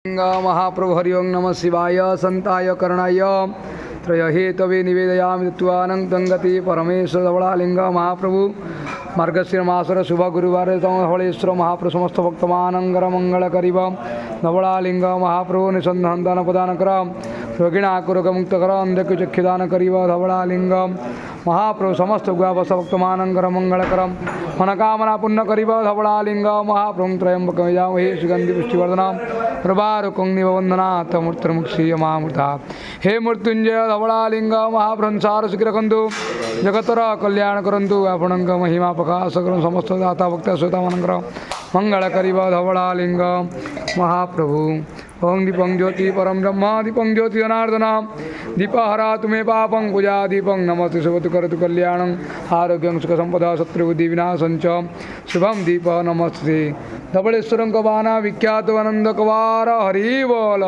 महाप्रभु हरि ओं नमः शिवाय संताय करणाय त्रयहेतवे निवेदयामि दत्वानं गति परमेश्वर धवलालिंग महाप्रभु मार्गशीर मासर शुभ गुरुवार धवलेश्वर महाप्रभु समस्त भक्तमानंगर मंगल करीब धवलालिंग महाप्रभु निसंधान प्रदान कर रोगिणाकुरक मुक्त कर अंधक चक्षुदान करीब धवलालिंग महाप्रभु समस्त गुआवस भक्तमानंगर मंगल कर मनकामना पुण्य करीब धवलालिंग महाप्रभु त्रयंबक यजामहे सुगंधि पुष्टिवर्धन प्रभारुकं निवंदनाथ मूर्तिर्मुक्षीय महामूर्ता हे मृत्युंजय धवलालिंग महाप्रंसार सुखिरकंतु जगतर कल्याण करंतु आपणंग महिमा प्रकाश कर समस्त दाता भक्त श्रोता मनंकर मंगल करीब धवलालिंग महाप्रभु ओं दीपं ज्योति परम ब्रह्म दीपं ज्योति जनार्दन दीपहरा तुम्हें पापं पूजा दीपं नमस्ते शुभतु करतु कल्याणं आरोग्यं सुख संपदा शत्रुबुद्धि विनाशं च शुभम दीप नमस्ते धवलेश्वरं कबाना विख्यात आनंद कवार हरि बोल।